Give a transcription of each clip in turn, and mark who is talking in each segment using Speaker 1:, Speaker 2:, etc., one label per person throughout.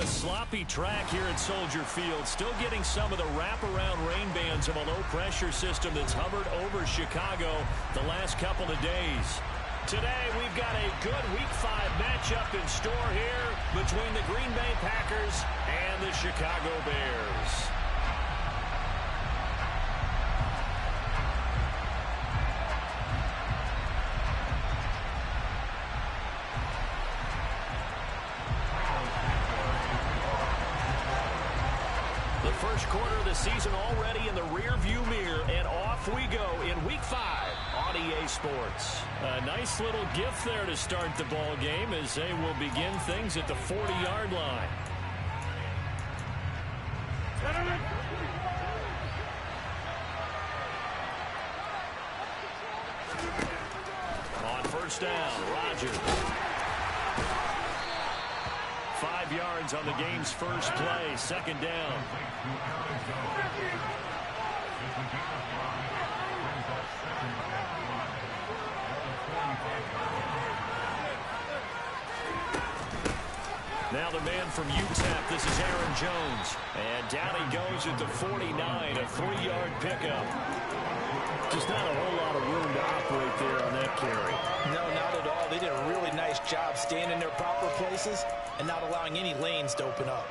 Speaker 1: A sloppy track here at Soldier Field. Still getting some of the wraparound rain bands of a low-pressure system that's hovered over Chicago the last couple of days. Today, we've got a good Week 5 matchup in store here between the Green Bay Packers and the Chicago Bears. First quarter of the season already in the rear-view mirror, and off we go in Week 5 on EA Sports. A nice little gift there to start the ball game as they will begin things at the 40-yard line. On first down, Rodgers. 5 yards on the game's first play, second down. Now the man from UTEP, this is Aaron Jones. And down he goes at the 49, a 3-yard pickup. Just not a whole lot of room to operate there on that carry.
Speaker 2: No, not at all. They did a really nice job staying in their proper places and not allowing any lanes to open up.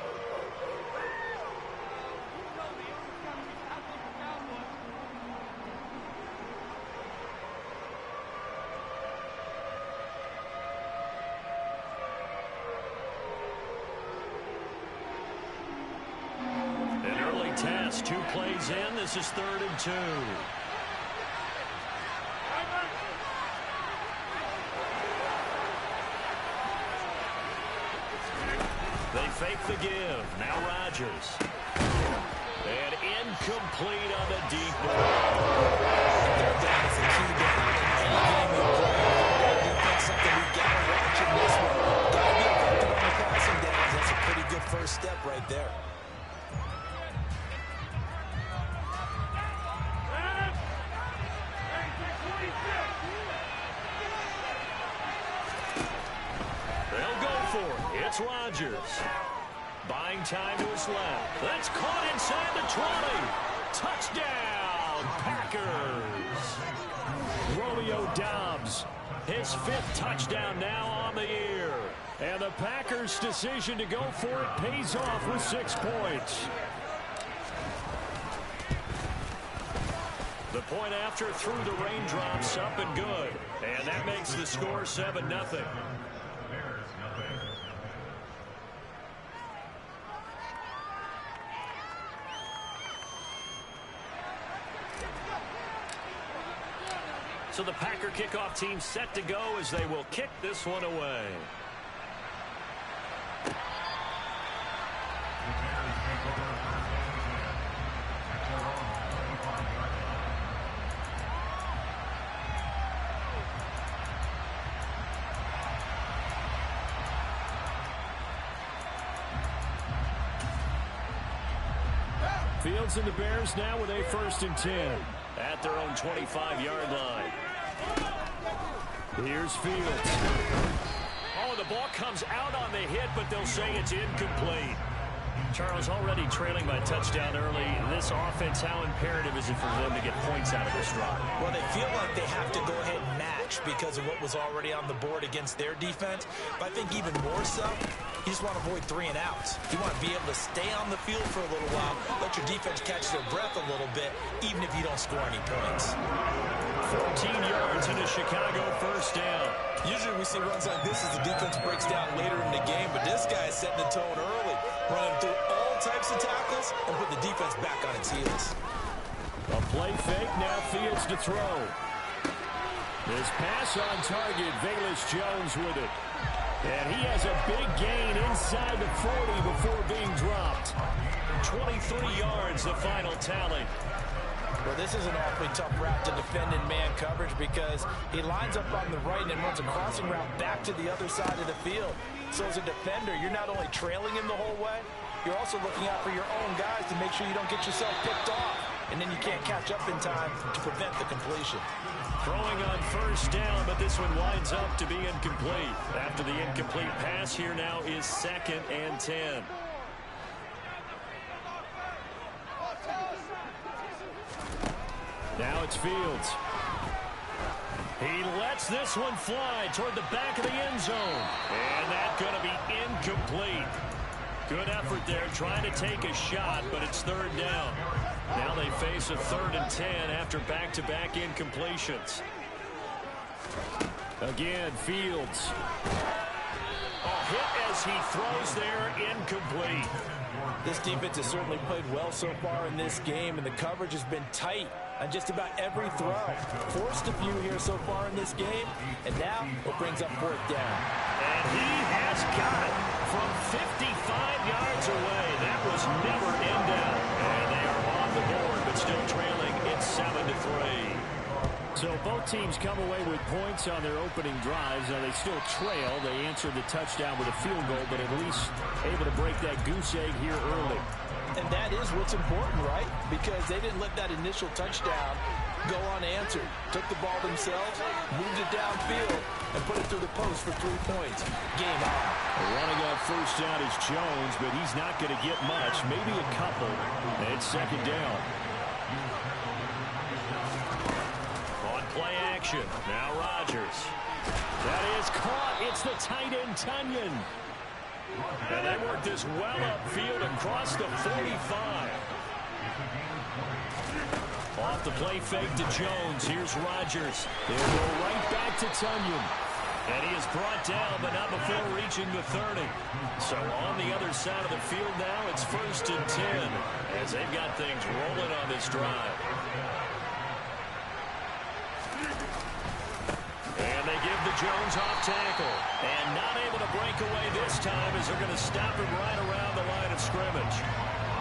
Speaker 1: An early test, 2 plays in. This is 3rd and 2. They fake the give. Now Rodgers. And incomplete on the deep ball.
Speaker 2: Third down is the key down. Defense, something we got to watch in this one. Got to be effective on the passing downs. That's a pretty good first step right there.
Speaker 1: They'll go for it. It's Rodgers. Buying time to his left. That's caught inside the 20. Touchdown, Packers. Romeo Doubs, his 5th touchdown now on the year. And the Packers' decision to go for it pays off with 6 points. The point after through the raindrops, up and good. And that makes the score 7-0. So the Packer kickoff team set to go as they will kick this one away. Fields and the Bears now with a 1st and 10 at their own 25-yard line. Here's Fields. Oh, the ball comes out on the hit, but they'll say it's incomplete. Charles, already trailing by touchdown early. This offense, how imperative is it for them to get points out of this drive?
Speaker 2: Well, they feel like they have to go ahead and match because of what was already on the board against their defense. But I think even more so, you just want to avoid 3 and outs. You want to be able to stay on the field for a little while, let your defense catch their breath a little bit, even if you don't score any points.
Speaker 1: 14 yards in a Chicago first down.
Speaker 2: Usually we see runs like this as the defense breaks down later in the game, but this guy is setting the tone early, running through all types of tackles and put the defense back on its heels.
Speaker 1: A play fake, now Fields to throw. His pass on target, Velus Jones with it. And he has a big gain inside the 40 before being dropped. 23 yards, the final tally.
Speaker 2: Well, this is an awfully tough route to defend in man coverage because he lines up on the right and then runs a crossing route back to the other side of the field. So as a defender, you're not only trailing him the whole way, you're also looking out for your own guys to make sure you don't get yourself picked off. And then you can't catch up in time to prevent the completion.
Speaker 1: Throwing on first down, but this one winds up to be incomplete. After the incomplete pass, here now is 2nd and 10. Now it's Fields. He lets this one fly toward the back of the end zone. And that's going to be incomplete. Good effort there trying to take a shot, but it's third down. Now they face a 3rd and 10 after back-to-back incompletions. Again, Fields. A hit as he throws there, incomplete.
Speaker 2: This defense has certainly played well so far in this game, and the coverage has been tight on just about every throw. Forced a few here so far in this game, and now it brings up 4th down.
Speaker 1: And he has got it from 55 yards away. That was never in doubt. And they are on the board, but still trailing. It's 7-3. So both teams come away with points on their opening drives. Now they still trail. They answered the touchdown with a field goal, but at least able to break that goose egg here early.
Speaker 2: And that is what's important, right? Because they didn't let that initial touchdown go unanswered. Took the ball themselves, moved it downfield, and put it through the post for 3 points. Game on.
Speaker 1: Running on first down is Jones, but he's not going to get much, maybe a couple. And it's 2nd down. On play action, now Rodgers. That is caught. It's the tight end, Tunyon. And they work this well upfield across the 45. Off the play fake to Jones. Here's Rodgers. They'll go right back to Tunyon. And he is brought down, but not before reaching the 30. So on the other side of the field now, it's 1st and 10 as they've got things rolling on this drive. And they give the Jones off tackle. And not able to break away this time as they're going to stop him right around the line of scrimmage.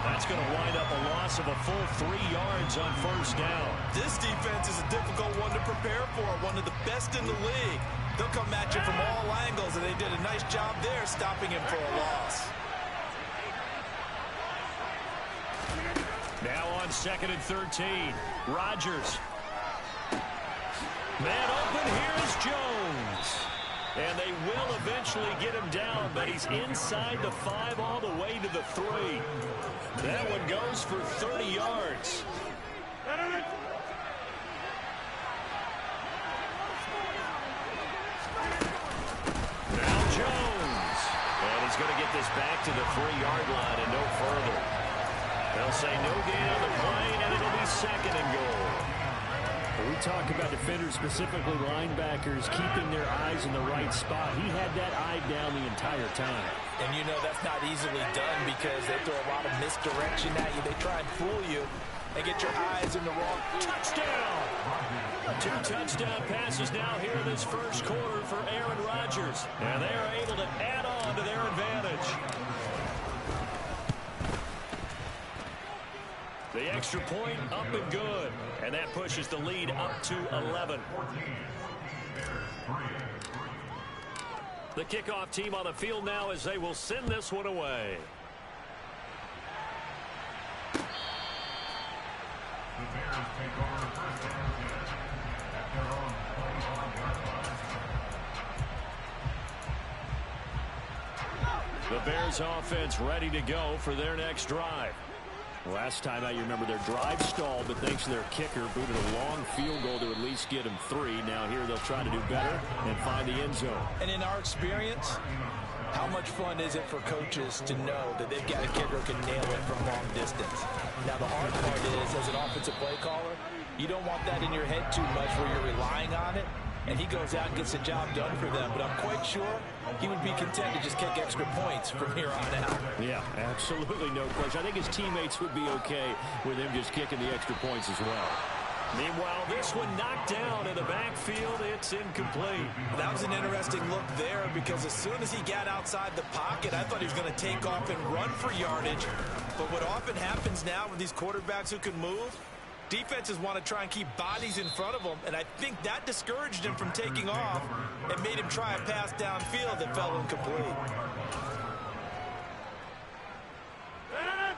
Speaker 1: That's going to wind up a loss of a full 3 yards on first down.
Speaker 2: This defense is a difficult one to prepare for, one of the best in the league. They'll come at you from all angles, and they did a nice job there stopping him for a loss.
Speaker 1: Now on 2nd and 13, Rodgers. Man open, here's Jones. And they will eventually get him down, but he's inside the 5 all the way to the 3. That one goes for 30 yards. Now Jones. And he's going to get this back to the 3-yard line and no further. They'll say no gain on the play, and it'll be 2nd and goal. We talk about defenders, specifically linebackers, keeping their eyes in the right spot. He had that eye down the entire time.
Speaker 2: And you know that's not easily done because they throw a lot of misdirection at you. They try and fool you and get your eyes in the wrong.
Speaker 1: Touchdown! 2 touchdown passes now here in this first quarter for Aaron Rodgers. And they are able to add on to their advantage. The extra point up and good. And that pushes the lead up to 11. The kickoff team on the field now as they will send this one away. The Bears offense ready to go for their next drive. Last time out, you remember their drive stalled, but thanks to their kicker, booted a long field goal to at least get them 3. Now here they'll try to do better and find the end zone.
Speaker 2: And in our experience, how much fun is it for coaches to know that they've got a kicker who can nail it from long distance? Now the hard part is, as an offensive play caller, you don't want that in your head too much where you're relying on it. And he goes out and gets the job done for them. But I'm quite sure he would be content to just kick extra points from here on out.
Speaker 1: Yeah, absolutely no question. I think his teammates would be okay with him just kicking the extra points as well. Meanwhile, this one knocked down in the backfield. It's incomplete.
Speaker 2: That was an interesting look there because as soon as he got outside the pocket, I thought he was going to take off and run for yardage. But what often happens now with these quarterbacks who can move, defenses want to try and keep bodies in front of them, and I think that discouraged him from taking off and made him try a pass downfield that fell incomplete.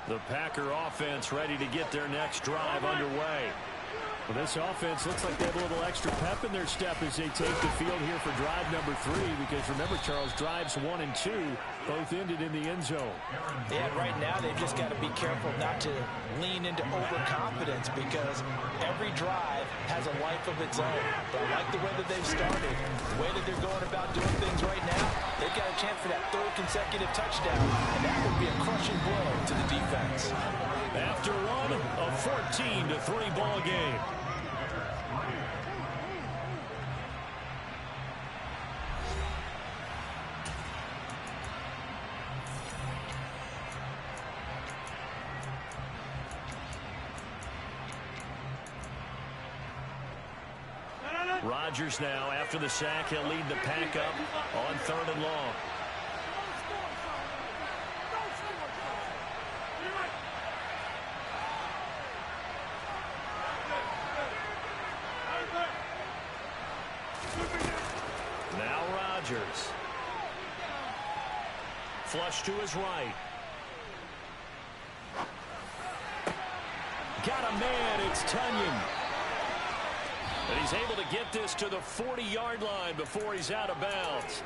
Speaker 1: The Packer offense ready to get their next drive underway. Well, this offense looks like they have a little extra pep in their step as they take the field here for drive number 3, because remember, Charles, drives 1 and 2 both ended in the end zone.
Speaker 2: Yeah, right now they've just got to be careful not to lean into overconfidence because every drive has a life of its own. But I like the way that they've started, the way that they're going about doing things right now. They've got a chance for that third consecutive touchdown, and that would be a crushing blow to the defense.
Speaker 1: After one, a 14-3 ball game. Rodgers now, after the sack, he'll lead the pack up on 3rd and long. Now Rodgers. Flush to his right. Got a man, it's Tunyon. And he's able to get this to the 40-yard line before he's out of bounds.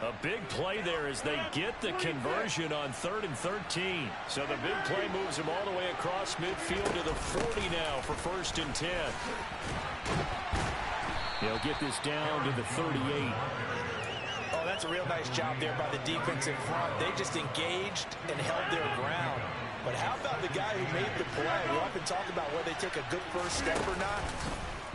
Speaker 1: A big play there as they get the conversion on 3rd and 13. So the big play moves him all the way across midfield to the 40 now for 1st and 10. They'll get this down to the 38.
Speaker 2: Oh, that's a real nice job there by the defense in front. They just engaged and held their ground. But how about the guy who made the play? We often talk about whether they take a good first step or not.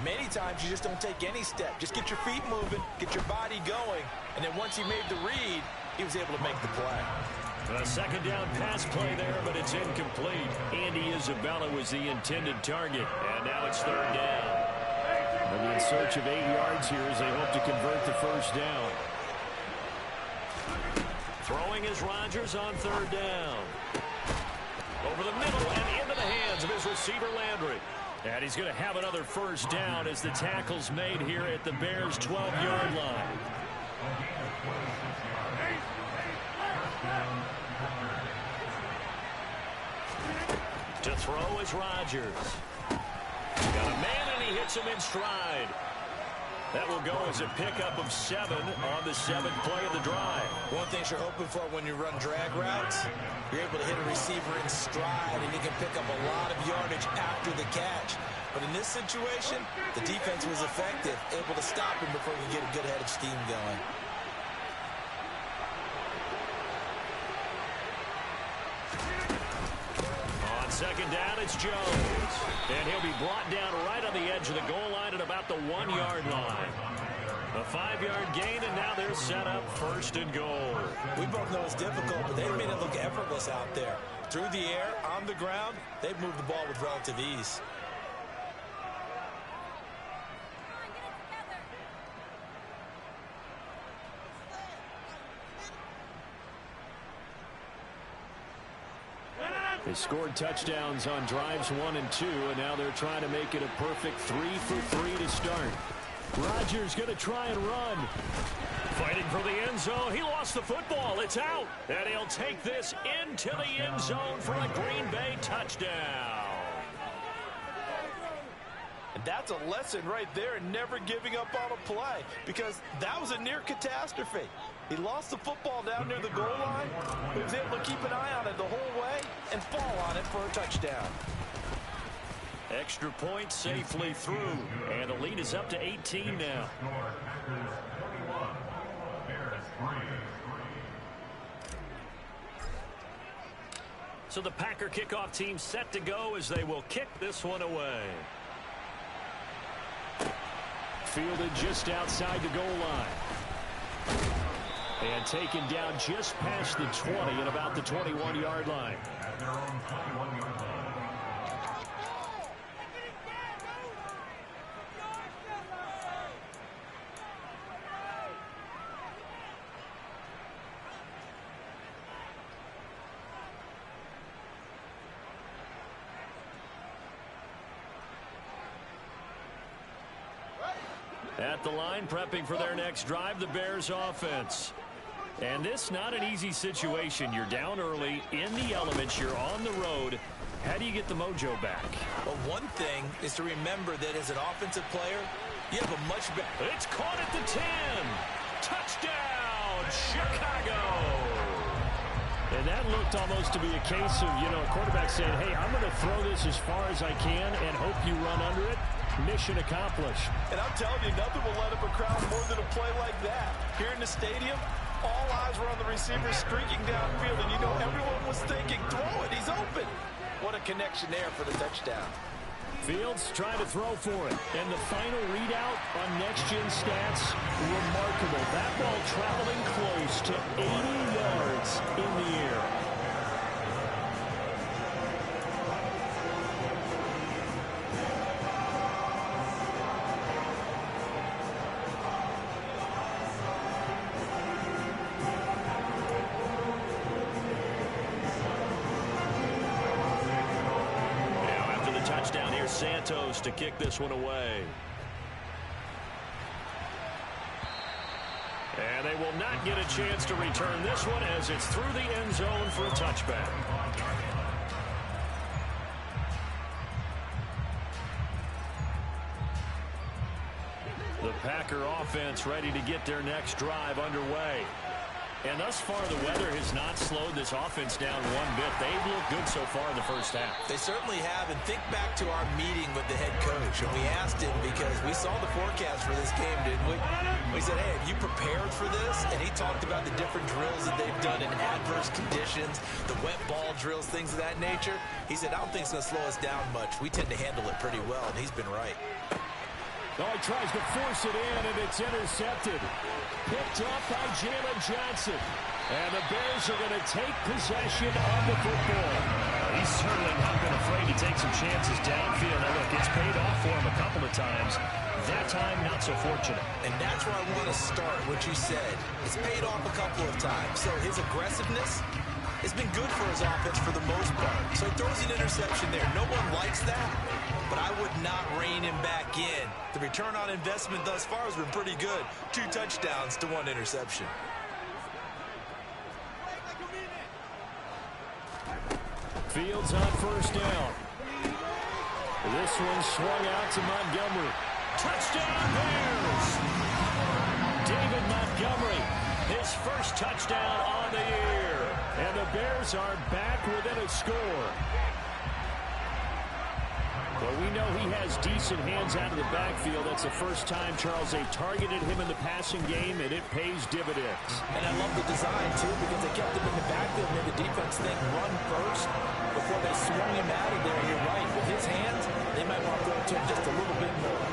Speaker 2: Many times you just don't take any step. Just get your feet moving, get your body going, and then once he made the read, he was able to make the play.
Speaker 1: A 2nd down pass play there, but it's incomplete. Andy Isabella was the intended target, and now it's 3rd down. They'll be in search of 8 yards here as they hope to convert the 1st down. Throwing is Rodgers on 3rd down. Over the middle and into the hands of his receiver Landry. And he's going to have another 1st down as the tackle's made here at the Bears' 12-yard line. To throw is Rodgers. Got a man and he hits him in stride. That will go as a pickup of 7 on the 7th play of the drive.
Speaker 2: One thing you're hoping for when you run drag routes, you're able to hit a receiver in stride, and he can pick up a lot of yardage after the catch. But in this situation, the defense was effective, able to stop him before he could get a good head of steam going.
Speaker 1: On 2nd down, it's Jones. And he'll be brought down right on the edge of the goal line at about the 1-yard line. A 5-yard gain, and now they're set up 1st and goal.
Speaker 2: We both know it's difficult, but they've made it look effortless out there. Through the air, on the ground, they've moved the ball with relative ease.
Speaker 1: They scored touchdowns on drives 1 and 2, and now they're trying to make it a perfect 3 for 3 to start. Rodgers going to try and run. Fighting for the end zone. He lost the football. It's out. And he'll take this into the end zone for a Green Bay touchdown.
Speaker 2: And that's a lesson right there in never giving up on a play, because that was a near catastrophe. He lost the football down near the goal line. He was able to keep an eye on it the whole way and fall on it for a touchdown.
Speaker 1: Extra point safely through, and the lead is up to 18 now. So the Packer kickoff team set to go as they will kick this one away. Fielded just outside the goal line. And taken down just past the 20 and about the 21-yard line. At the line, prepping for their next drive, the Bears offense. And this not an easy situation. You're down early, in the elements, you're on the road. How do you get the mojo back?
Speaker 2: Well, one thing is to remember that as an offensive player, you have a much better...
Speaker 1: It's caught at the 10. Touchdown, Chicago. that looked almost to be a case of, a quarterback saying, hey, I'm going to throw this as far as I can and hope you run under it. Mission accomplished.
Speaker 2: And I'm telling you, nothing will let up a crowd more than a play like that. Here in the stadium, all eyes were on the receiver streaking downfield, and everyone was thinking, throw it, he's open. What a connection there for the touchdown.
Speaker 1: Fields trying to throw for it. And the final readout on next-gen stats, remarkable. That ball traveling close to 80 yards in the air. Touchdown here, Santos to kick this one away. And they will not get a chance to return this one as it's through the end zone for a touchback. The Packer offense ready to get their next drive underway. And thus far, the weather has not slowed this offense down one bit. They've looked good so far in the first half.
Speaker 2: They certainly have. And think back to our meeting with the head coach. And we asked him because we saw the forecast for this game, didn't we? We said, hey, have you prepared for this? And he talked about the different drills that they've done in adverse conditions, the wet ball drills, things of that nature. He said, I don't think it's going to slow us down much. We tend to handle it pretty well, and he's been right.
Speaker 1: Oh, he tries to force it in, and it's intercepted. Picked up by Jalen Johnson. And the Bears are going to take possession of the football. He's certainly not been afraid to take some chances downfield. Now, look, it's paid off for him a couple of times. That time, not so fortunate.
Speaker 2: And that's where I want to start, what you said. It's paid off a couple of times. So his aggressiveness has been good for his offense for the most part. So he throws an interception there. No one likes that, but I would not rein him back in. The return on investment thus far has been pretty good. 2 touchdowns to 1 interception.
Speaker 1: Fields on first down. This one swung out to Montgomery. Touchdown Bears! David Montgomery, his first touchdown on the year. And the Bears are back within a score. Well, we know he has decent hands out of the backfield. That's the first time, Charles, they targeted him in the passing game, and it pays dividends.
Speaker 2: And I love the design, too, because they kept him in the backfield and made the defense think run first before they swung him out of there. You're right. With his hands, they might want to throw it to him just a little bit more.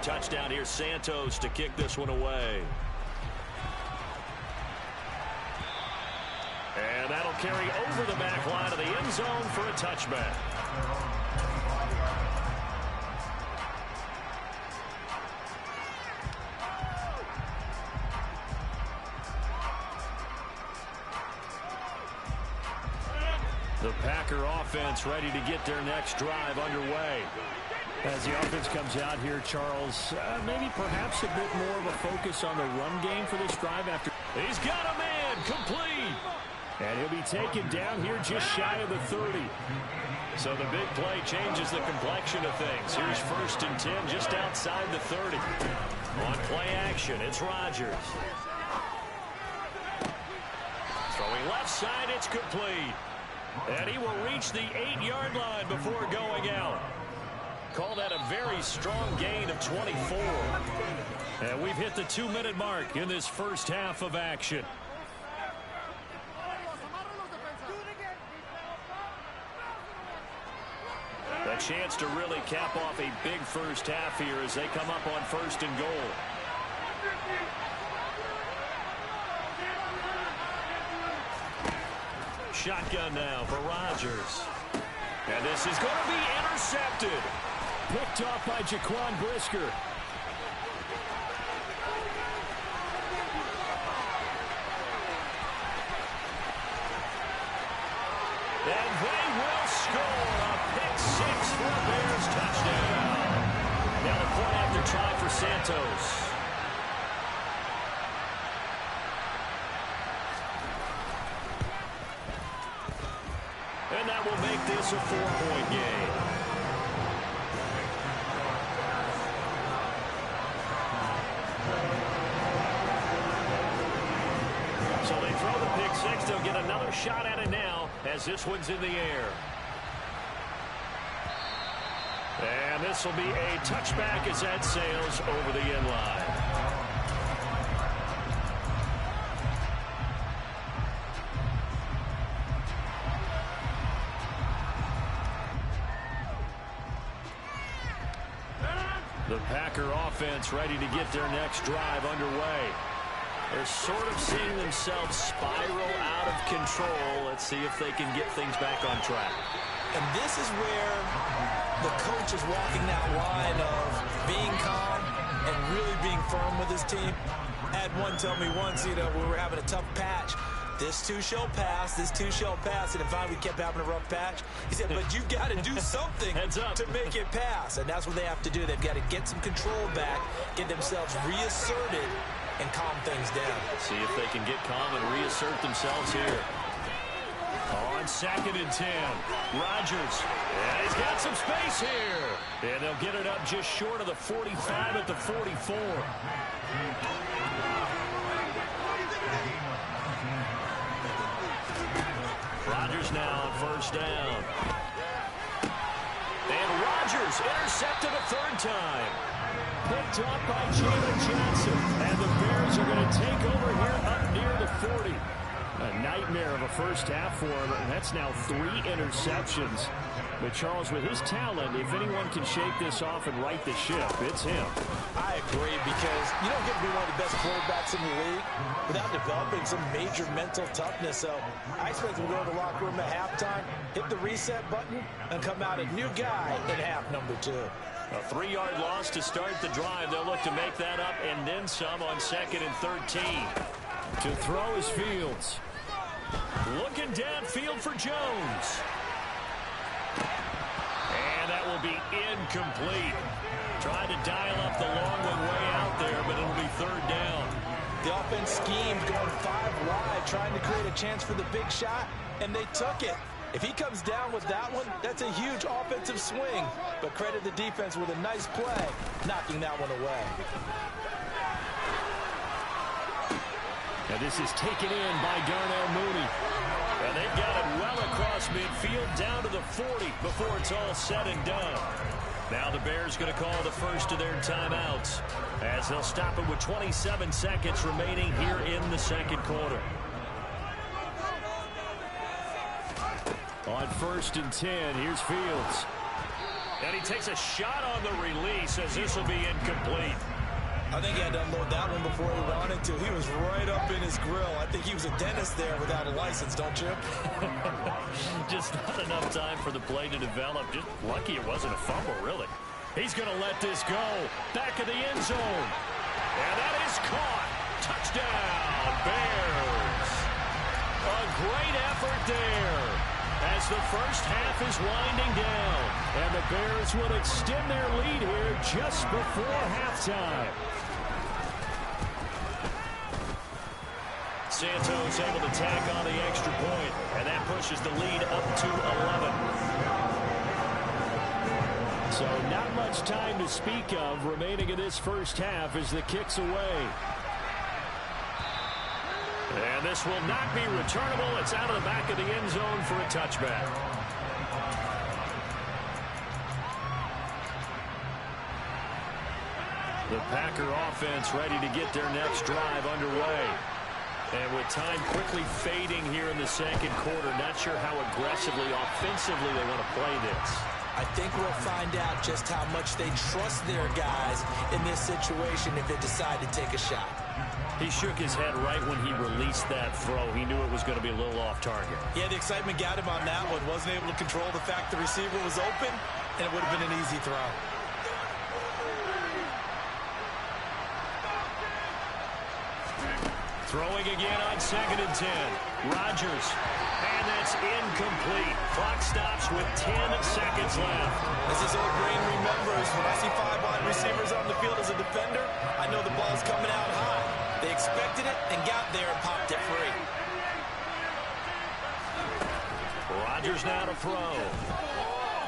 Speaker 1: Touchdown here, Santos to kick this one away. And that'll carry over the back line of the end zone for a touchback. The Packer offense ready to get their next drive underway. As the offense comes out here, Charles, maybe perhaps a bit more of a focus on the run game for this drive after. He's got a man, complete. And he'll be taken down here just shy of the 30. So the big play changes the complexion of things. Here's 1st and 10 just outside the 30. On play action, it's Rodgers. Throwing left side, it's complete. And he will reach the 8-yard line before going out. Call that a very strong gain of 24. And we've hit the 2-minute mark in this first half of action. A chance to really cap off a big first half here as they come up on 1st and goal. Shotgun now for Rodgers. And this is going to be intercepted. Picked off by Jaquan Brisker. And they will score a pick 6 for a Bears touchdown. Now the point after try for Santos. that will make this a 4-point game. So they throw the pick six. They'll get another shot at it now as this one's in the air. And this will be a touchback as that sails over the end line. The Packer offense ready to get their next drive underway. They're sort of seeing themselves spiral out of control. Let's see if they can get things back on track.
Speaker 2: And this is where the coach is walking that line of being calm and really being firm with his team. I had one tell me once, when we were having a tough patch, this too shall pass, this too shall pass. And if we kept having a rough patch, he said, but you've got to do something to make it pass. And that's what they have to do. They've got to get some control back, get themselves reasserted, and calm things down.
Speaker 1: See if they can get calm and reassert themselves here. On 2nd and 10, Rodgers. And he's got some space here. And they'll get it up just short of the 45 at the 44. Rodgers now on 1st down. And Rodgers intercepted a 3rd time. Picked up by Jalen Johnson. And the Bears are going to take over here up near the 40. A nightmare of a first half for him, and that's now 3 interceptions. But Charles, with his talent, if anyone can shake this off and right the ship, it's him.
Speaker 2: I agree, because you don't get to be one of the best quarterbacks in the league without developing some major mental toughness. So I expect him to go to the locker room at halftime, hit the reset button, and come out a new guy in half number 2.
Speaker 1: A 3-yard loss to start the drive. They'll look to make that up and then some on 2nd and 13. To throw is Fields. Looking downfield for Jones. And that will be incomplete. Tried to dial up the long one way out there, but it'll be 3rd down.
Speaker 2: The offense schemed, going 5 wide, trying to create a chance for the big shot, and they took it. If he comes down with that one, that's a huge offensive swing. But credit the defense with a nice play, knocking that one away.
Speaker 1: Now this is taken in by Darnell Mooney. And they've got it well across midfield down to the 40 before it's all said and done. Now the Bears going to call the first of their timeouts as they'll stop it with 27 seconds remaining here in the 2nd quarter. On 1st and 10, here's Fields. And he takes a shot on the release as this will be incomplete.
Speaker 2: I think he had to unload that one before he wanted to. He was right up in his grill. I think he was a dentist there without a license, don't you?
Speaker 1: Just not enough time for the play to develop. Just lucky it wasn't a fumble, really. He's going to let this go. Back of the end zone. And that is caught. Touchdown, Bears. A great effort there as the first half is winding down. And the Bears will extend their lead here just before halftime. Santos able to tack on the extra point, and that pushes the lead up to 11. So not much time to speak of remaining in this first half as the kick's away. And this will not be returnable. It's out of the back of the end zone for a touchback. The Packer offense ready to get their next drive underway. And with time quickly fading here in the 2nd quarter, not sure how aggressively, offensively they want to play this.
Speaker 2: I think we'll find out just how much they trust their guys in this situation if they decide to take a shot.
Speaker 1: He shook his head right when he released that throw. He knew it was going to be a little off target.
Speaker 2: Yeah, the excitement got him on that one. Wasn't able to control the fact the receiver was open, and it would have been an easy throw.
Speaker 1: Throwing again on 2nd and 10. Rodgers. And that's incomplete. Clock stops with 10 seconds left.
Speaker 2: As his old brain remembers, when I see 5 wide receivers on the field as a defender, I know the ball's coming out high. They expected it and got there and popped it free.
Speaker 1: Rodgers now to throw.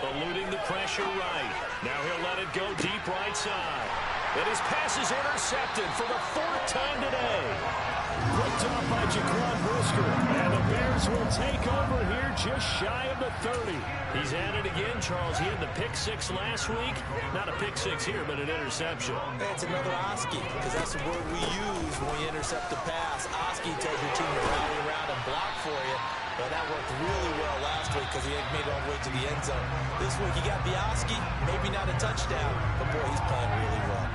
Speaker 1: Eluding the pressure right. Now he'll let it go deep right side. And his pass is intercepted for the 4th time today.
Speaker 3: Picked off by Jaquan Brisker. And the Bears will take over here just shy of the 30.
Speaker 1: He's at it again, Charles. He had the pick 6 last week. Not a pick 6 here, but an interception.
Speaker 2: Hey, it's another Oski, because that's the word we use when we intercept the pass. Oski tells your team to rally around and block for you. But that worked really well last week because he made it all the way to the end zone. This week, you got Oski, maybe not a touchdown, but boy, he's playing really well.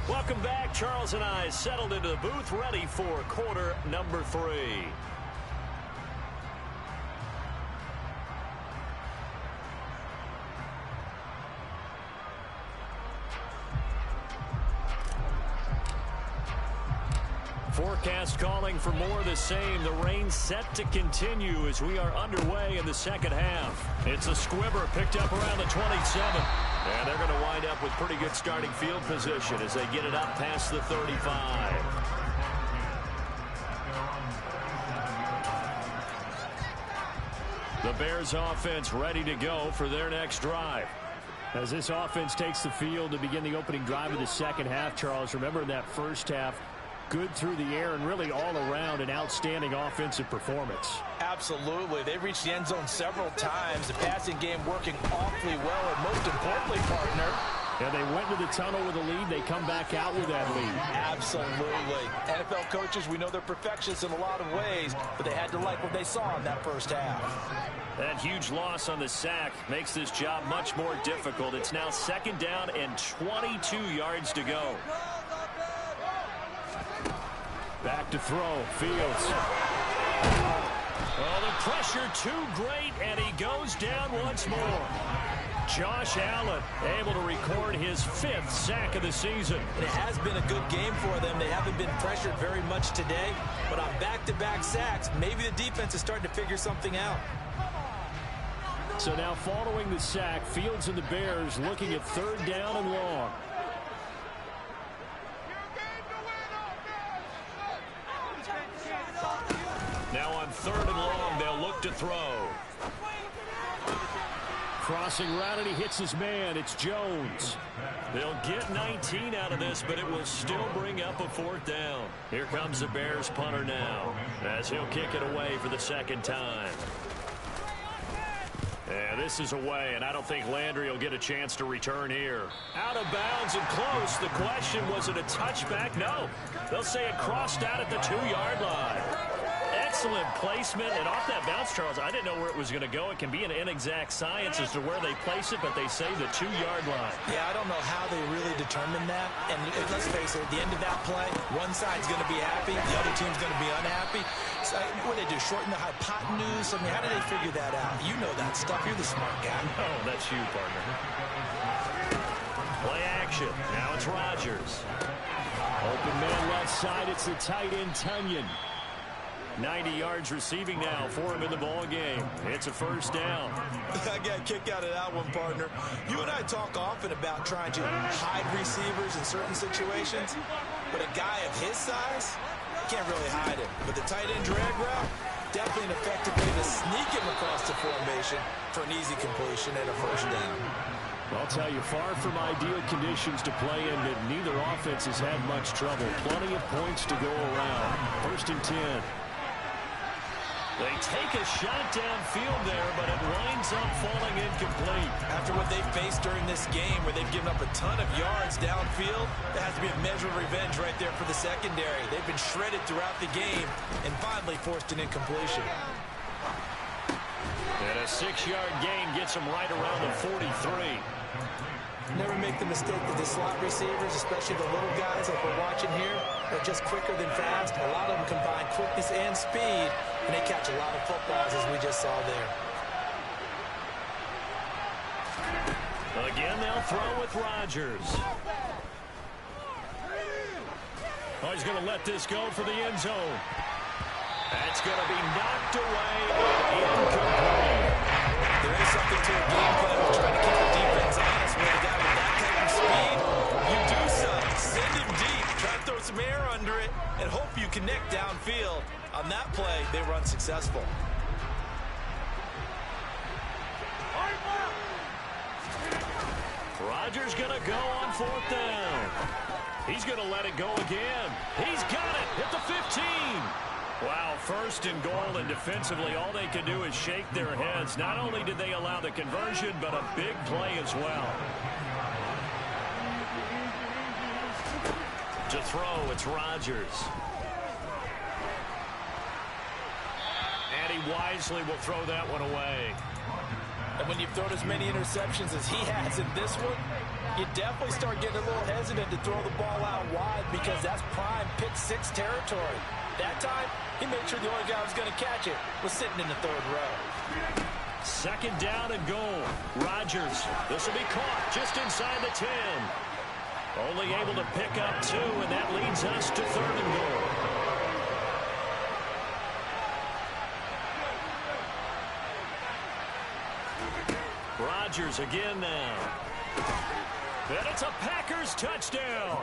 Speaker 1: Welcome back. Charles and I settled into the booth, ready for quarter number 3. Forecast calling for more of the same. The rain set to continue as we are underway in the second half. It's a squibber picked up around the 27. And they're going to wind up with pretty good starting field position as they get it up past the 35. The Bears offense ready to go for their next drive.
Speaker 3: As this offense takes the field to begin the opening drive of the second half, Charles, remember in that first half, good through the air and really all around an outstanding offensive performance.
Speaker 2: Absolutely. They reached the end zone several times. The passing game working awfully well, and most importantly, partner,
Speaker 3: yeah, they went to the tunnel with a lead. They come back out with that lead.
Speaker 2: Absolutely. NFL coaches, we know they're perfectionists in a lot of ways, but they had to like what they saw in that first half.
Speaker 1: That huge loss on the sack makes this job much more difficult. It's now 2nd down and 22 yards to go.
Speaker 3: Back to throw. Fields.
Speaker 1: Oh, the pressure too great, and he goes down once more. Josh Allen able to record his 5th sack of the season.
Speaker 2: It has been a good game for them. They haven't been pressured very much today, but on back-to-back sacks, maybe the defense is starting to figure something out.
Speaker 3: So now following the sack, Fields and the Bears looking at 3rd down and long.
Speaker 1: Now on 3rd and long, they'll look to throw.
Speaker 3: Crossing route, and he hits his man. It's Jones.
Speaker 1: They'll get 19 out of this, but it will still bring up a 4th down. Here comes the Bears punter now, as he'll kick it away for the 2nd time. And this is away, and I don't think Landry will get a chance to return here. Out of bounds and close. The question, was it a touchback? No. They'll say it crossed out at the 2-yard line. Excellent placement, and off that bounce, Charles, I didn't know where it was going to go. It can be an inexact science as to where they place it, but they say the 2-yard line.
Speaker 2: Yeah, I don't know how they really determined that. And let's face it, at the end of that play, one side's going to be happy, the other team's going to be unhappy. So, what do they do, shorten the hypotenuse? I mean, how do they figure that out? You know that stuff. You're the smart guy.
Speaker 1: Oh, that's you, partner. Play action. Now it's Rodgers.
Speaker 3: Open man left side. It's the tight end, Tunyon.
Speaker 1: 90 yards receiving now for him in the ball game. It's a 1st down.
Speaker 2: I got a kick out of that one, partner. You and I talk often about trying to hide receivers in certain situations, but a guy of his size, you can't really hide him. But the tight end drag route, definitely an effective way to sneak him across the formation for an easy completion and a 1st down.
Speaker 3: I'll tell you, far from ideal conditions to play in, but neither offense has had much trouble. Plenty of points to go around. 1st and 10.
Speaker 1: They take a shot downfield there, but it winds up falling incomplete.
Speaker 2: After what they faced during this game, where they've given up a ton of yards downfield, there has to be a measure of revenge right there for the secondary. They've been shredded throughout the game and finally forced an incompletion.
Speaker 1: And a 6-yard gain gets them right around the 43.
Speaker 2: Never make the mistake that the slot receivers, especially the little guys like we're watching here, are just quicker than fast. A lot of them combine quickness and speed, and they catch a lot of footballs, as we just saw there.
Speaker 1: Again, they'll throw with Rodgers.
Speaker 3: Oh, he's going to let this go for the end zone. That's going to be knocked away and incomplete.
Speaker 2: There is something to a game plan of trying to keep the defense honest with a guy with that type of speed. You do something. Send him deep. Try to throw some air under it and hope you connect downfield. On that play, they were unsuccessful.
Speaker 1: Rodgers going to go on 4th down. He's going to let it go again. He's got it at the 15.
Speaker 3: Wow, 1st and goal, and defensively all they can do is shake their heads. Not only did they allow the conversion, but a big play as well.
Speaker 1: To throw, it's Rodgers.
Speaker 3: And he wisely will throw that one away.
Speaker 2: And when you've thrown as many interceptions as he has in this one, you definitely start getting a little hesitant to throw the ball out wide because that's prime pick 6 territory. That time, he made sure the only guy who was going to catch it was sitting in the 3rd row.
Speaker 3: 2nd down and goal. Rodgers. This will be caught just inside the 10. Only able to pick up 2, and that leads us to 3rd and goal. Rodgers again now. And it's a Packers touchdown.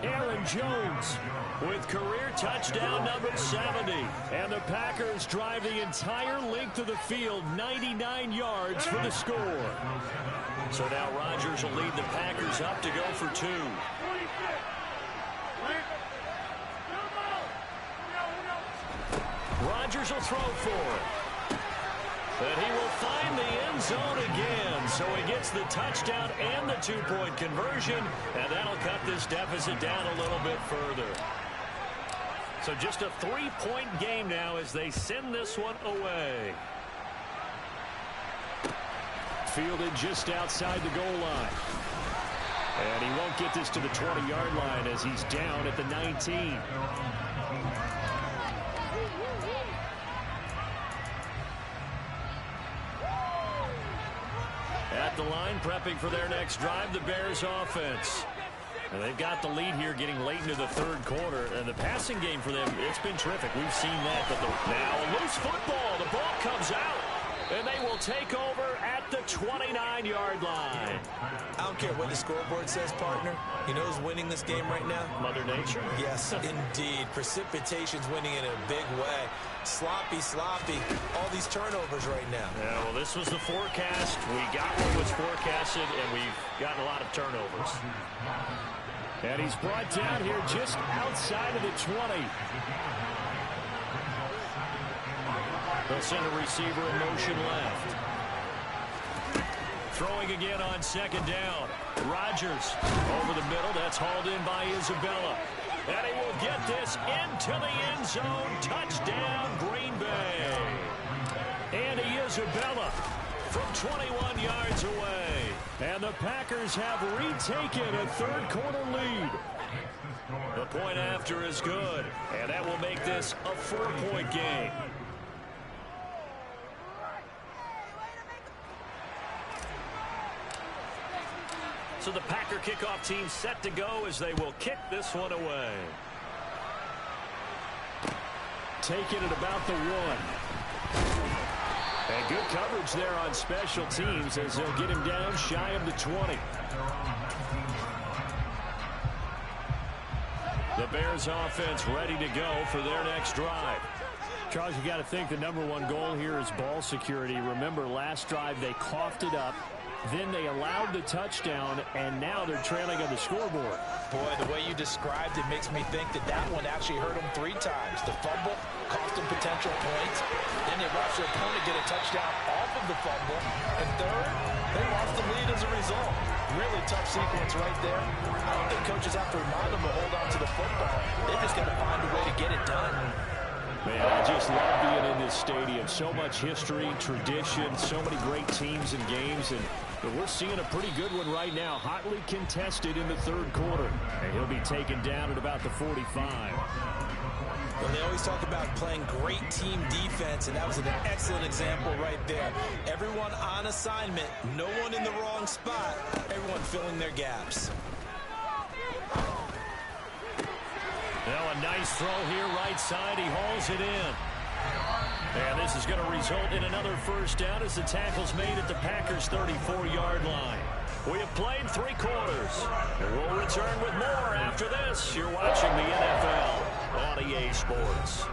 Speaker 3: Aaron Jones with career touchdown number 70. And the Packers drive the entire length of the field, 99 yards for the score. So now Rodgers will lead the Packers up to go for 2. Rodgers will throw for it. But he will find the end zone again. So he gets the touchdown and the 2-point conversion. And that'll cut this deficit down a little bit further. So just a 3-point game now as they send this one away. Fielded just outside the goal line. And he won't get this to the 20-yard line as he's down at the 19. At the line, prepping for their next drive, the Bears offense. And they've got the lead here getting late into the 3rd quarter. And the passing game for them, it's been terrific. We've seen that. But now a loose football. The ball comes out. And they will take over at the 29-yard line.
Speaker 2: I don't care what the scoreboard says, partner. You know who's winning this game right now?
Speaker 3: Mother Nature?
Speaker 2: Yes, indeed. Precipitation's winning in a big way. Sloppy. All these turnovers right now.
Speaker 3: Yeah, well, this was the forecast. We got what was forecasted, and we've gotten a lot of turnovers. And he's brought down here just outside of the 20. They'll send a receiver in motion left. Throwing again on 2nd down. Rodgers over the middle. That's hauled in by Isabella. And he will get this into the end zone. Touchdown, Green Bay. Andy Isabella from 21 yards away. And the Packers have retaken a 3rd quarter lead. The point after is good. And that will make this a 4-point game. So the Packer kickoff team set to go as they will kick this one away. Taking it about the 1. And good coverage there on special teams as they'll get him down shy of the 20. The Bears offense ready to go for their next drive. Charles, you got to think the #1 goal here is ball security. Remember, last drive they coughed it up. Then they allowed the touchdown, and now they're trailing on the scoreboard.
Speaker 2: Boy, the way you described it makes me think that one actually hurt them 3 times. The fumble cost them potential points. Then they watched their opponent get a touchdown off of the fumble. And 3rd, they lost the lead as a result. Really tough sequence right there. I don't think coaches have to remind them to hold on to the football. They just got to find a way to get it done.
Speaker 3: Man, I just love being in this stadium. So much history, tradition, so many great teams and games, and we're seeing a pretty good one right now. Hotly contested in the 3rd quarter. And he'll be taken down at about the 45.
Speaker 2: Well, they always talk about playing great team defense, and that was an excellent example right there. Everyone on assignment, no one in the wrong spot, everyone filling their gaps.
Speaker 3: Now a nice throw here right side. He hauls it in. And this is going to result in another first down as the tackle's made at the Packers' 34-yard line. We have played 3 quarters. And we'll return with more after this. You're watching the NFL on EA Sports.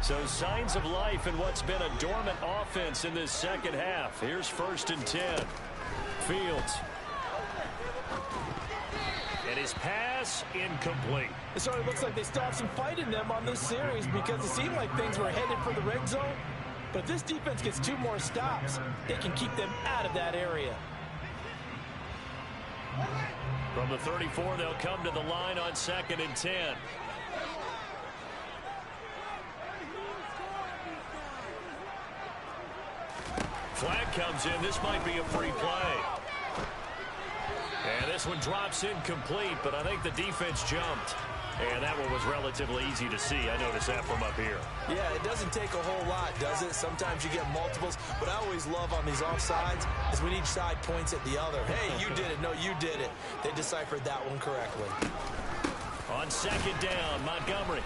Speaker 3: So signs of life in what's been a dormant offense in this second half. Here's 1st and 10. Fields. And his pass incomplete.
Speaker 2: It certainly looks like they still have some fight in them on this series because it seemed like things were headed for the red zone. But if this defense gets 2 more stops, they can keep them out of that area.
Speaker 3: From the 34, they'll come to the line on 2nd and 10. Flag comes in. This might be a free play. And this one drops incomplete, but I think the defense jumped. And that one was relatively easy to see. I noticed that from up here.
Speaker 2: Yeah, it doesn't take a whole lot, does it? Sometimes you get multiples. What I always love on these offsides is when each side points at the other. Hey, you did it. No, you did it. They deciphered that one correctly.
Speaker 3: On 2nd down, Montgomery.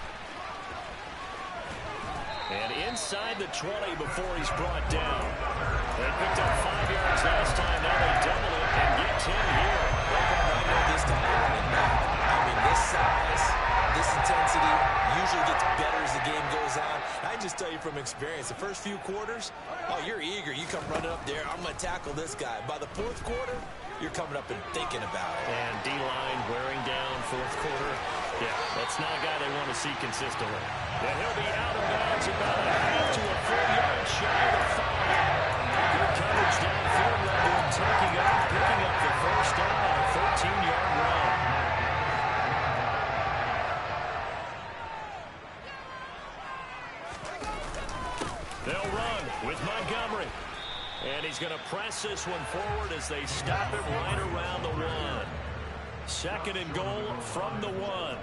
Speaker 3: And inside the 20 before he's brought down. They picked up 5 yards last time. Now they double it and get 10 here.
Speaker 2: I know this time they're running back. I mean, this size, this intensity usually gets better as the game goes on. I just tell you from experience, the first few quarters, oh, you're eager. You come running up there. I'm going to tackle this guy. By the 4th quarter, you're coming up and thinking about it.
Speaker 3: And D-line wearing down 4th quarter. Yeah, that's not a guy they want to see consistently. And he'll be out of bounds about a half to a 4-yard shy of the 5. Good coverage downfield. Redmond taking off, picking up the first down on a 13-yard run. They'll run with Montgomery. And he's going to press this one forward as they stop him right around the 1. 2nd and goal from the 1.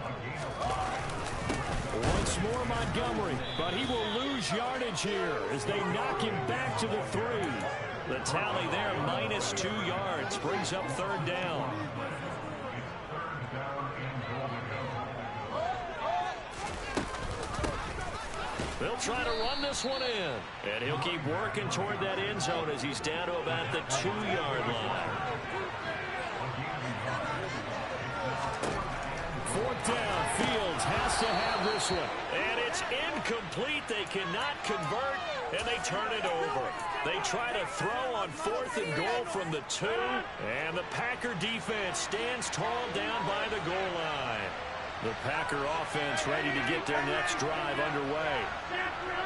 Speaker 3: Once more Montgomery, but he will lose yardage here as they knock him back to the 3. The tally there, -2 yards, brings up 3rd down. They'll try to run this one in. And he'll keep working toward that end zone as he's down to about the 2-yard line. 4th down, Fields has to have this one. And it's incomplete. They cannot convert, and they turn it over. They try to throw on 4th and goal from the 2, and the Packer defense stands tall down by the goal line. The Packer offense ready to get their next drive underway.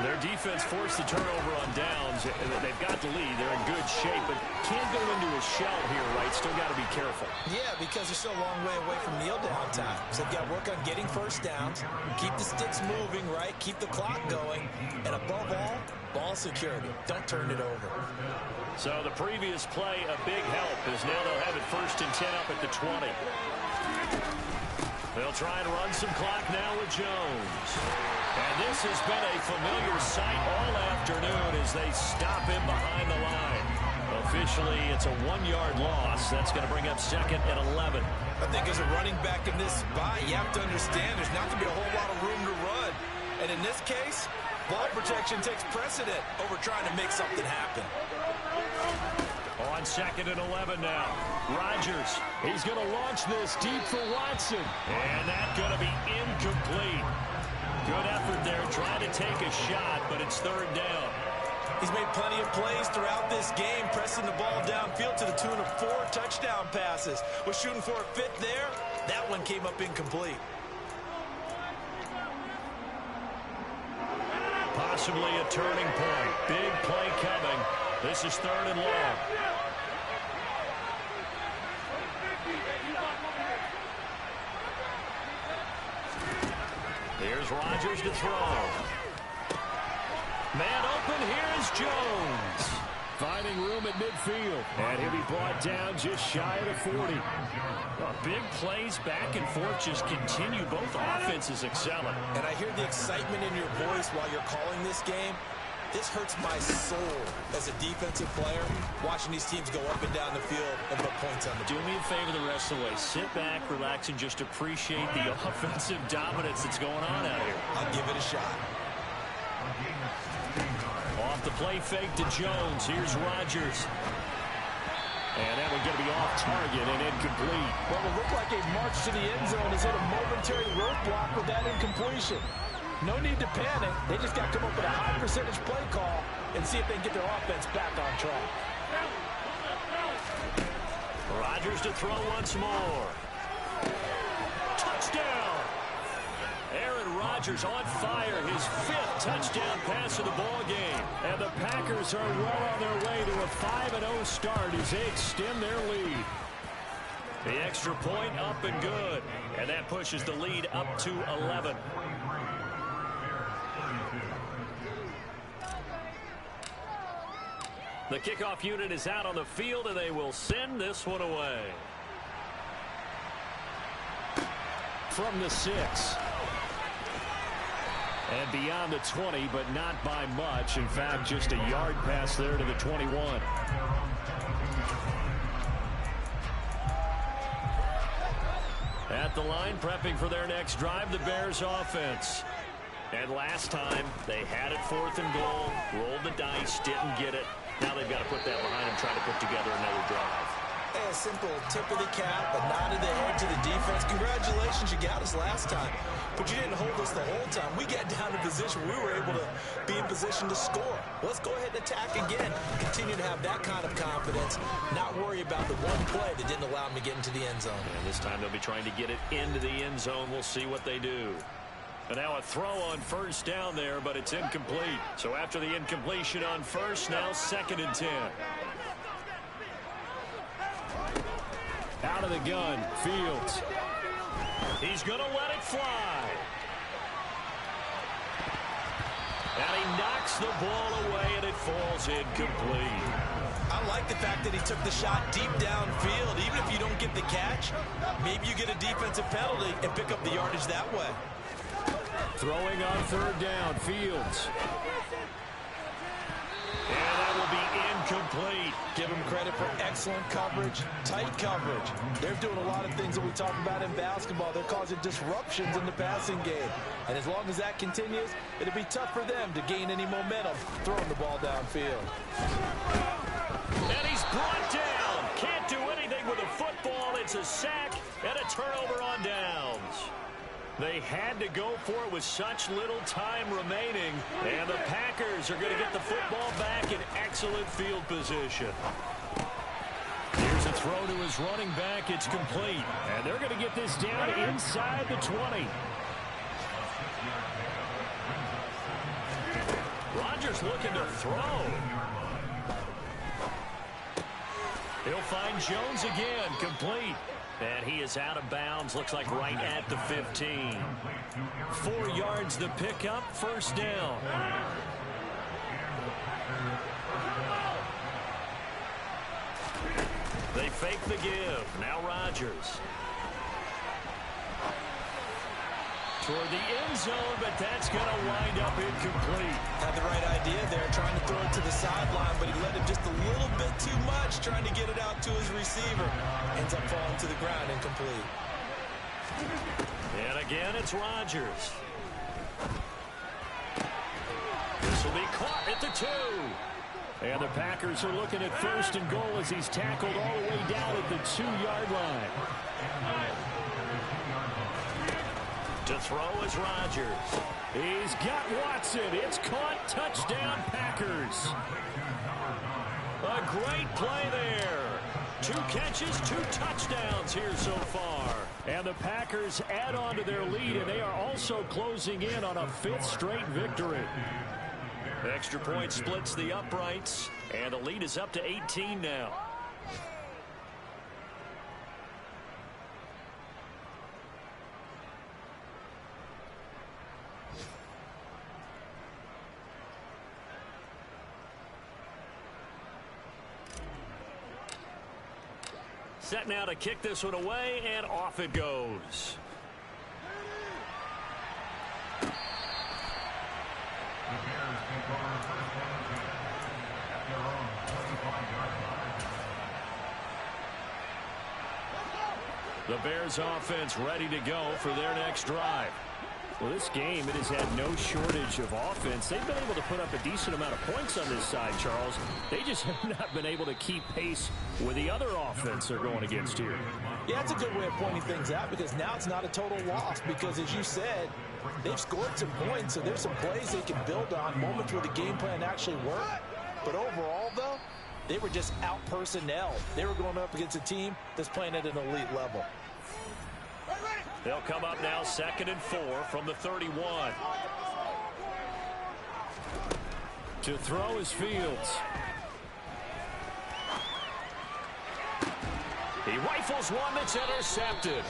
Speaker 3: Their defense forced the turnover on downs. They've got the lead. They're in good shape, but can't go into a shell here, right? Still got to be careful.
Speaker 2: Yeah, because they're still a long way away from kneel down time. So they've got to work on getting first downs, keep the sticks moving, right? Keep the clock going, and above all, ball security. Don't turn it over.
Speaker 3: So the previous play, a big help, as now they'll have it 1st and 10 up at the 20. They'll try and run some clock now with Jones. And this has been a familiar sight all afternoon as they stop him behind the line. Officially, it's a 1-yard loss. That's going to bring up 2nd and 11.
Speaker 2: I think as a running back in this spot, you have to understand there's not going to be a whole lot of room to run. And in this case, ball protection takes precedent over trying to make something happen.
Speaker 3: On 2nd and 11 now. Rodgers, he's going to launch this deep for Watson. And that's going to be incomplete. Good effort there, trying to take a shot, but it's 3rd down.
Speaker 2: He's made plenty of plays throughout this game, pressing the ball downfield to the tune of 4 touchdown passes. Was shooting for a 5th there. That one came up incomplete.
Speaker 3: Possibly a turning point. Big play coming. This is 3rd and long. Here's Rodgers to throw. Man open, here's Jones. Finding room at midfield. And he'll be brought down just shy of the 40. Big plays back and forth just continue. Both offenses excelling.
Speaker 2: And I hear the excitement in your voice while you're calling this game. This hurts my soul as a defensive player, watching these teams go up and down the field and put points on the board.
Speaker 3: Do me a favor the rest of the way. Sit back, relax, and just appreciate the offensive dominance that's going on out here.
Speaker 2: I'll give it a shot.
Speaker 3: Off the play fake to Jones. Here's Rodgers. And that one's going to be off target and incomplete.
Speaker 2: Well, it looked like a march to the end zone has hit a momentary roadblock with that incompletion. No need to panic. They just got to come up with a high percentage play call and see if they can get their offense back on track.
Speaker 3: Rodgers to throw once more. Touchdown! Aaron Rodgers on fire, his 5th touchdown pass of the ball game. And the Packers are well on their way to a 5-0 start as they extend their lead. The extra point up and good. And that pushes the lead up to 11. The kickoff unit is out on the field, and they will send this one away. From the 6. And beyond the 20, but not by much. In fact, just a yard pass there to the 21. At the line, prepping for their next drive, the Bears offense. And last time, they had it 4th and goal, rolled the dice, didn't get it. Now they've got to put that behind them, trying to put together another drive.
Speaker 2: Hey, a simple tip of the cap, a nod of the head to the defense. Congratulations, you got us last time. But you didn't hold us the whole time. We got down to position. We were able to be in position to score. Let's go ahead and attack again. Continue to have that kind of confidence. Not worry about the one play that didn't allow them to get into the end zone.
Speaker 3: And this time they'll be trying to get it into the end zone. We'll see what they do. And now a throw on first down there, but it's incomplete. So after the incompletion on first, now 2nd and 10. Out of the gun, Fields. He's going to let it fly. And he knocks the ball away, and it falls incomplete.
Speaker 2: I like the fact that he took the shot deep downfield. Even if you don't get the catch, maybe you get a defensive penalty and pick up the yardage that way.
Speaker 3: Throwing on 3rd down, Fields. And that will be incomplete.
Speaker 2: Give them credit for excellent coverage, tight coverage. They're doing a lot of things that we talk about in basketball. They're causing disruptions in the passing game. And as long as that continues, it'll be tough for them to gain any momentum throwing the ball downfield.
Speaker 3: And he's brought down. Can't do anything with a football. It's a sack and a turnover on downs. They had to go for it with such little time remaining. And the Packers are going to get the football back in excellent field position. Here's a throw to his running back. It's complete. And they're going to get this down inside the 20. Rodgers looking to throw. He'll find Jones again, complete. And he is out of bounds, looks like right at the 15. 4 yards the pickup, first down. They fake the give. Now Rodgers. Toward the end zone, but that's going to wind up incomplete.
Speaker 2: Had the right idea there, trying to throw it to the sideline, but he let it just a little bit too much, trying to get it out to his receiver. Ends up falling to the ground, incomplete.
Speaker 3: And again, it's Rodgers. This will be caught at the 2. And the Packers are looking at 1st and goal as he's tackled all the way down at the 2-yard line. To throw is Rodgers. He's got Watson. It's caught. Touchdown, Packers. A great play there. 2 catches, 2 touchdowns here so far. And the Packers add on to their lead, and they are also closing in on a 5th straight victory. Extra point splits the uprights, and the lead is up to 18 now. Set now to kick this one away, and off it goes.
Speaker 1: The Bears offense ready to go for their next drive.
Speaker 3: Well, this game, it has had no shortage of offense. They've been able to put up a decent amount of points on this side, Charles. They just have not been able to keep pace with the other offense they're going against here.
Speaker 2: Yeah, that's a good way of pointing things out because now it's not a total loss because, as you said, they've scored some points, so there's some plays they can build on, moments where the game plan actually worked. But overall, though, they were just out-personnel. They were going up against a team that's playing at an elite level.
Speaker 1: They'll come up now 2nd and 4 from the 31.
Speaker 3: To throw is Fields.
Speaker 1: He rifles one that's intercepted.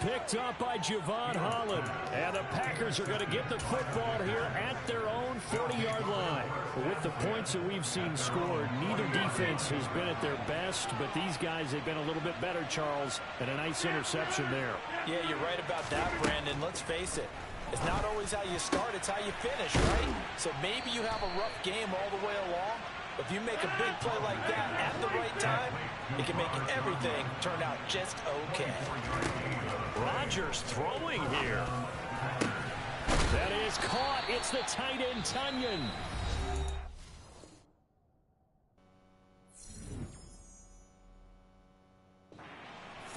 Speaker 3: Picked up by Javon Holland.
Speaker 1: And the Packers are going to get the football here at their own 40-yard line.
Speaker 3: With the points that we've seen scored, neither defense has been at their best, but these guys have been a little bit better, Charles, and a nice interception there.
Speaker 2: Yeah, you're right about that, Brandon. Let's face it. It's not always how you start, it's how you finish, right? So maybe you have a rough game all the way along. If you make a big play like that at the right time, it can make everything turn out just okay.
Speaker 1: Rodgers throwing here.
Speaker 3: That is caught. It's the tight end, Tunyon.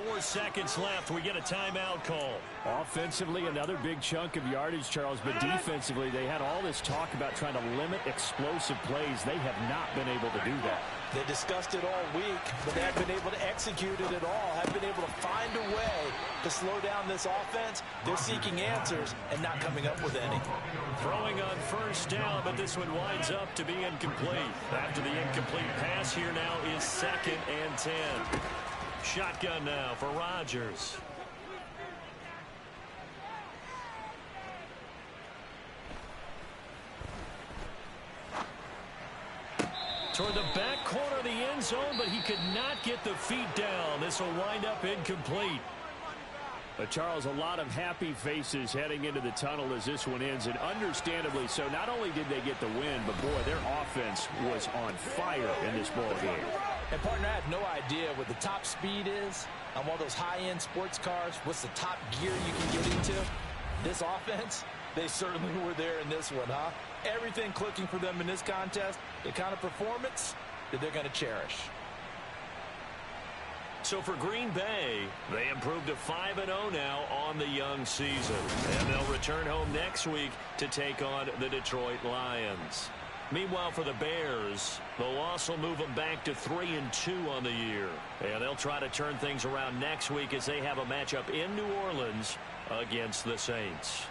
Speaker 1: 4 seconds left. We get a timeout call.
Speaker 3: Offensively, another big chunk of yardage, Charles, but defensively, they had all this talk about trying to limit explosive plays. They have not been able to do that.
Speaker 2: They discussed it all week, but they haven't been able to execute it at all. Haven't been able to find a way to slow down this offense. They're seeking answers and not coming up with any.
Speaker 1: Throwing on first down, but this one winds up to be incomplete. After the incomplete pass, here now is 2nd and 10. Shotgun now for Rodgers. Toward the back corner of the end zone, but he could not get the feet down. This will wind up incomplete.
Speaker 3: But Charles, a lot of happy faces heading into the tunnel as this one ends, and understandably so. Not only did they get the win, but boy, their offense was on fire in this ball game.
Speaker 2: And partner, I have no idea what the top speed is on one of those high-end sports cars. What's the top gear you can get into? This offense, they certainly were there in this one, huh? Everything clicking for them in this contest, the kind of performance that they're going to cherish.
Speaker 1: So for Green Bay, they improved to 5-0 now on the young season. And they'll return home next week to take on the Detroit Lions. Meanwhile, for the Bears, the loss will move them back to 3-2 on the year. And they'll try to turn things around next week as they have a matchup in New Orleans against the Saints.